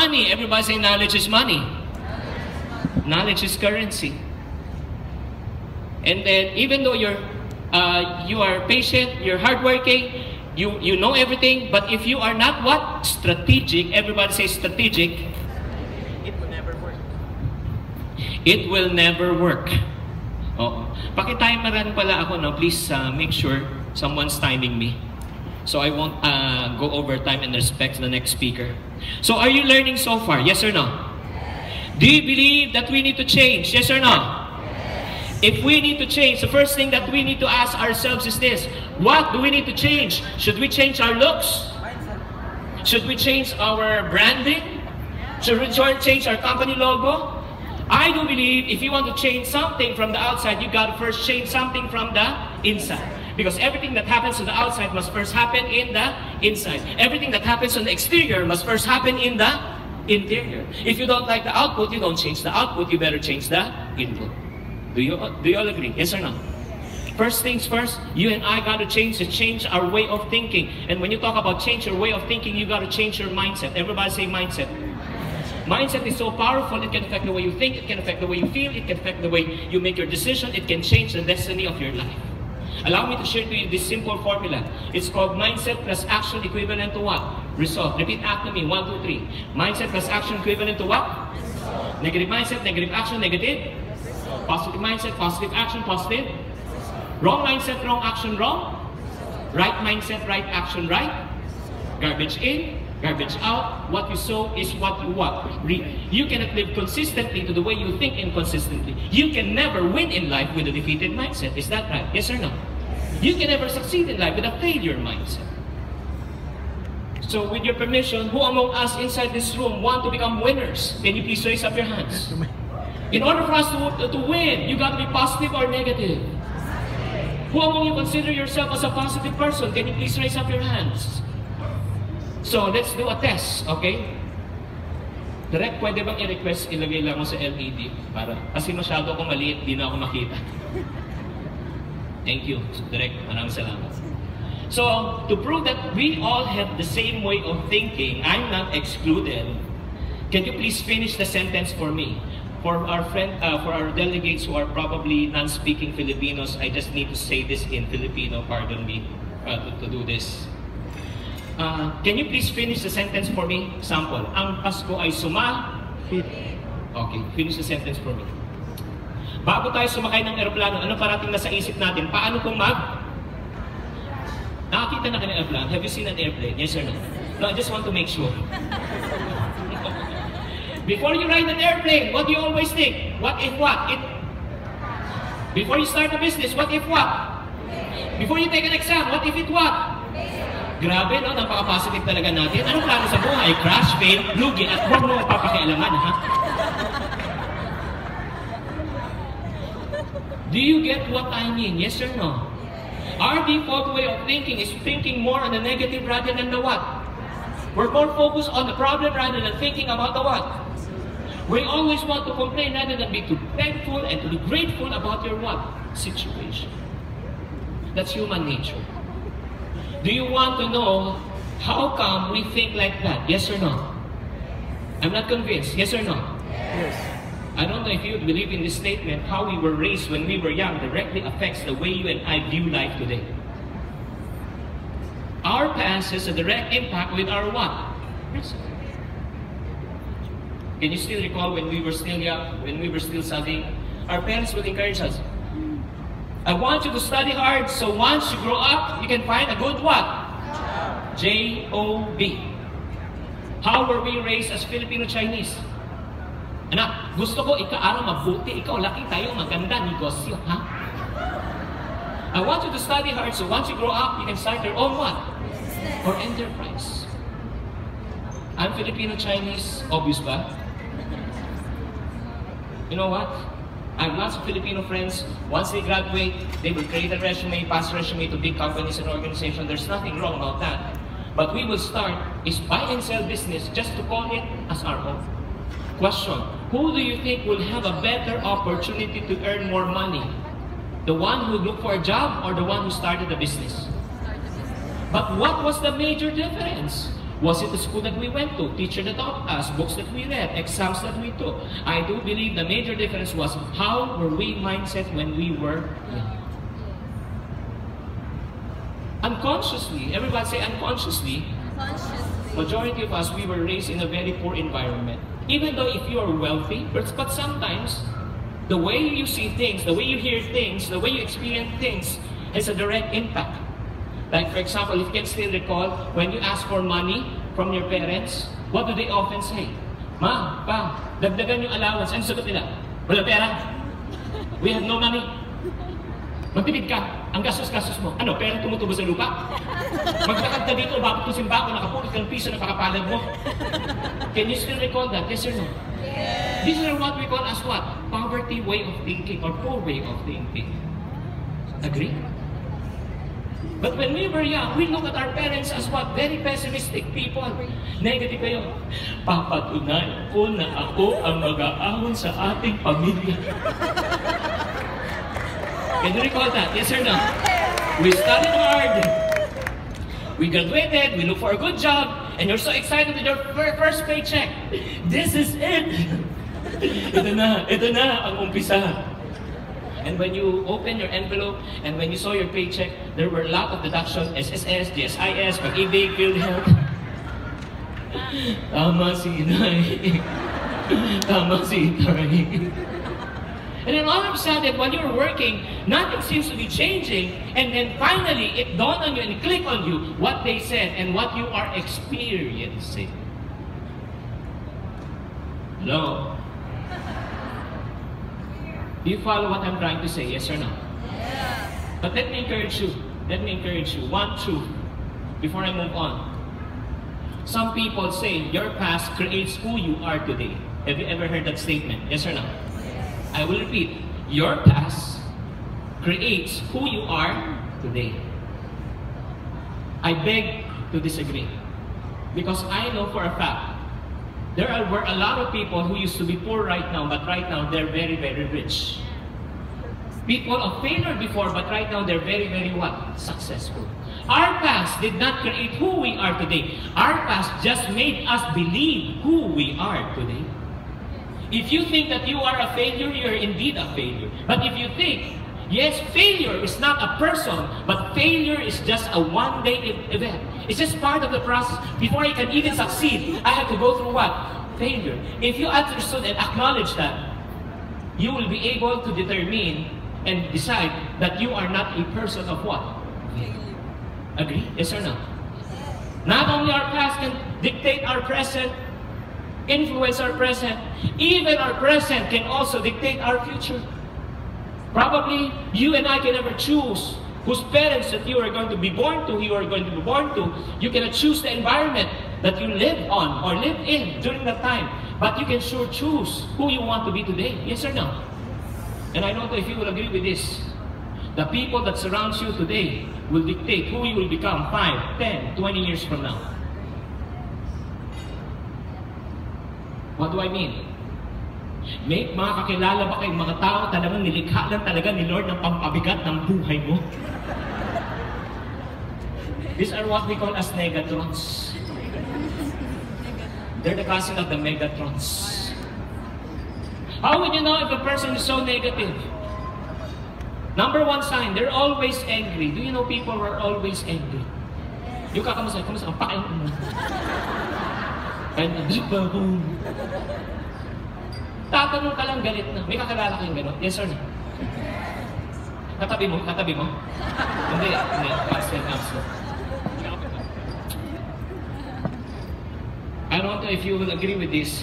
money? Everybody say knowledge is money. Knowledge is currency. And then even though you are patient, you're hardworking, you know everything, but if you are not what? Strategic. Everybody say strategic. It will never work. It will never work. Oo. Paki-timeran pala ako, no? Please make sure someone's timing me. So I won't go over time and respect the next speaker. So are you learning so far? Yes or no? Do you believe that we need to change? Yes or no? If we need to change, the first thing that we need to ask ourselves is this: what do we need to change? Should we change our looks? Should we change our branding? Should we change our company logo? I do believe if you want to change something from the outside, you got to first change something from the inside. Because everything that happens on the outside must first happen in the inside. Everything that happens on the exterior must first happen in the interior. If you don't like the output, you don't change the output, you better change the input. Do you all agree? Yes or no? First things first, you and I got to change our way of thinking. And when you talk about change your way of thinking, you got to change your mindset. Everybody say mindset. Mindset is so powerful, it can affect the way you think, it can affect the way you feel, it can affect the way you make your decision, it can change the destiny of your life. Allow me to share to you this simple formula. It's called mindset plus action equivalent to what? Result. Repeat after me. 1, 2, 3. Mindset plus action equivalent to what? Result. Negative mindset, negative action, negative. Result. Positive mindset, positive action, positive. Wrong mindset, wrong action, wrong. Right mindset, right action, right. Garbage in, garbage out. What you sow is what you what? Reap. You cannot live consistently to the way you think inconsistently. You can never win in life with a defeated mindset. Is that right? Yes or no? You can never succeed in life with a failure mindset. So with your permission, who among us inside this room want to become winners? Can you please raise up your hands? In order for us to win, you got to be positive or negative. Who among you consider yourself as a positive person? Can you please raise up your hands? So let's do a test, okay? Direct, pwede bang i-request ilagay lang mo sa LED? Kasi masyado akong maliit, di na ako makita. Thank you, Direct. Maraming salamat. So, to prove that we all have the same way of thinking, I'm not excluded. Can you please finish the sentence for me? For our delegates who are probably non-speaking Filipinos, I just need to say this in Filipino, pardon me, to do this. Can you please finish the sentence for me? Sample. Ang Pasko ay Okay, finish the sentence for me. Bago tayo sumakay ng aeroplano, ano parating na sa isip natin? Paano kung nakakita na kayo ng aeroplano? Have you seen an airplane? Yes or no? No, I just want to make sure. Before you ride an airplane, what do you always think? What if what? Before you start a business, what if what? Before you take an exam, what if it what? Grabe, no? Napaka-positive talaga natin. Anong plano sa buhay? Crash, fail, lugi, at huwag mo papakialaman, ha? Do you get what I mean? Yes or no? Our default way of thinking is thinking more on the negative rather than the what? We're more focused on the problem rather than thinking about the what? We always want to complain rather than be too thankful and to be grateful about your what? Situation. That's human nature. Do you want to know how come we think like that? Yes or no? I'm not convinced. Yes or no? Yes. I don't know if you believe in this statement, how we were raised when we were young directly affects the way you and I view life today. Our past has a direct impact with our what? Present. Can you still recall when we were still young, when we were still studying? Our parents would encourage us, I want you to study hard so once you grow up, you can find a good what? J-O-B. How were we raised as Filipino Chinese? Anak, gusto ko ika-aral mabuti, ikaw laki tayo maganda negosyo, ha? I want you to study hard so once you grow up, you can start your own what? Or enterprise. I'm Filipino Chinese, obvious ba? You know what? I have lots of Filipino friends. Once they graduate, they will create a resume, pass resume to big companies and organizations. There's nothing wrong about that. But we will start is buy and sell business just to call it as our own. Question, who do you think will have a better opportunity to earn more money? The one who looked for a job or the one who started a business? But what was the major difference? Was it the school that we went to, teacher that taught us, books that we read, exams that we took? I do believe the major difference was how were we mindset when we were young. Unconsciously, everybody say unconsciously, majority of us, we were raised in a very poor environment. Even though if you are wealthy, but sometimes, the way you see things, the way you hear things, the way you experience things has a direct impact. Like for example, if you can still recall, when you ask for money from your parents, what do they often say? Ma, pa, dagdagan yung allowance. Ano sagot nila? Wala pera. We have no money. Magtipid ka. Ang gastos-gastos mo. Ano, pera tumutubo sa lupa? Maglakad ka dito, bakit kung simba ko, nakapulot ka ng piso na pakapalad mo? Can you still recall that? Yes or no? Yes. These are what we call as what? Poverty way of thinking or poor way of thinking. Agree? But when we were young, we look at our parents as what? Very pessimistic people. Negative kayo. Papatunayan ko na ako ang mag-aawon sa ating pamilya. Can you recall that? Yes or no? We studied hard. We graduated, we look for a good job, and you're so excited with your first paycheck. This is it! Ito na ang umpisa. And when you open your envelope, and when you saw your paycheck, there were a lot of deductions, SSS, GSIS, Pag-ibig, PhilHealth. Tama si inay. Tama si itay. And then all of a sudden, while you're working, nothing seems to be changing. And then finally, it dawned on you and clicked on you what they said and what you are experiencing. Hello? Do you follow what I'm trying to say? Yes or no? Yes. But let me encourage you. Let me encourage you. One truth before I move on. Some people say your past creates who you are today. Have you ever heard that statement? Yes or no? I will repeat. Your past creates who you are today. I beg to disagree. Because I know for a fact, were a lot of people who used to be poor right now, but right now they're very, very rich. People of failure before, but right now they're very, very what? Successful. Our past did not create who we are today. Our past just made us believe who we are today. If you think that you are a failure, you're indeed a failure. But if you think, yes, failure is not a person, but failure is just a one-day event. It's just part of the process. Before I can even succeed, I have to go through what? Failure. If you understood and acknowledge that, you will be able to determine and decide that you are not a person of what? Failure. Agree? Yes or no? Not only our past can dictate our present, influence our present, even our present can also dictate our future. Probably, you and I can never choose whose parents that you are going to be born to, you are going to be born to. You cannot choose the environment that you live on or live in during that time. But you can sure choose who you want to be today. Yes or no? And I don't know if you will agree with this. The people that surround you today will dictate who you will become 5, 10, 20 years from now. What do I mean? May mga kakilala ba kayong mga tao talagang nilikha lang talaga ni Lord ng pampabigat ng buhay mo? These are what we call as negatrons. They're the cousin of the megatrons. How would you know if a person is so negative? Number one sign, they're always angry. Do you know people who are always angry? Yung kakamusta, ang pakain mo. Kaya nandito ba ako? Tatanong ka lang, galit na. May kakilala kayong gano'n? Yes or no? Katabi mo? Katabi mo? Hindi. Absent. I don't know if you will agree with this.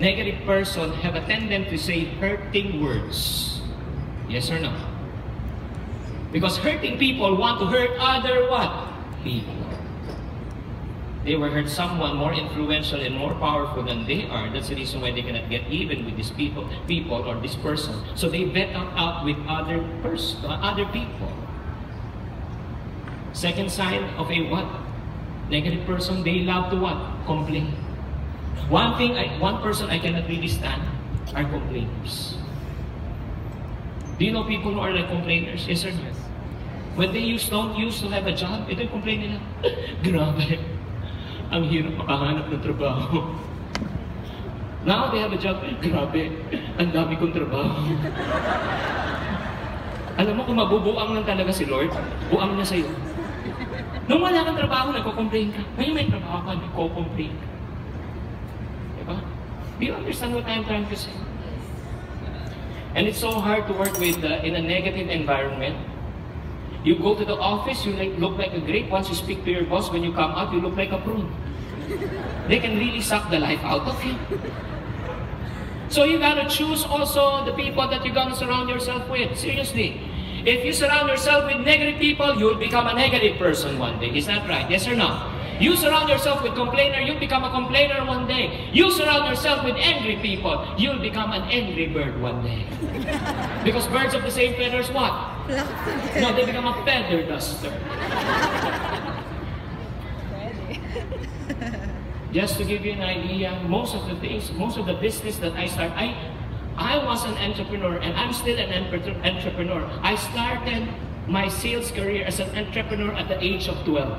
Negative person have a tendency to say hurting words. Yes or no? Because hurting people want to hurt other what? People. They will hurt someone more influential and more powerful than they are. That's the reason why they cannot get even with these people or this person. So they vet out with other people. Second sign of a what? Negative person, they love to what? Complain. One person I cannot really stand are complainers. Do you know people who are like complainers? Yes or no? When they don't used to have a job, ito yung complain nila. Grabe. ang hirap makahanap ng trabaho. Now they have a job. Grabe, ang dami kong trabaho. Alam mo, kung mabubuang lang talaga si Lord, buang niya sa'yo. Nung wala kang trabaho, nagko-complain ka. Ngayon may trabaho ka, nagko-complain ka. Diba? Do you understand what I'm trying to say? And it's so hard to work with in a negative environment. You go to the office, you look like a grape. Once you speak to your boss, when you come out, you look like a prune. They can really suck the life out of you. So you gotta choose also the people that you're gonna surround yourself with. Seriously. If you surround yourself with negative people, you'll become a negative person one day. Is that right? Yes or no? You surround yourself with complainer, you'll become a complainer one day. You surround yourself with angry people, you'll become an angry bird one day. Because birds of the same feathers, what? No, they become a feather duster. Just to give you an idea, most of the things, most of the business that I start, I was an entrepreneur and I'm still an entrepreneur. I started my sales career as an entrepreneur at the age of 12.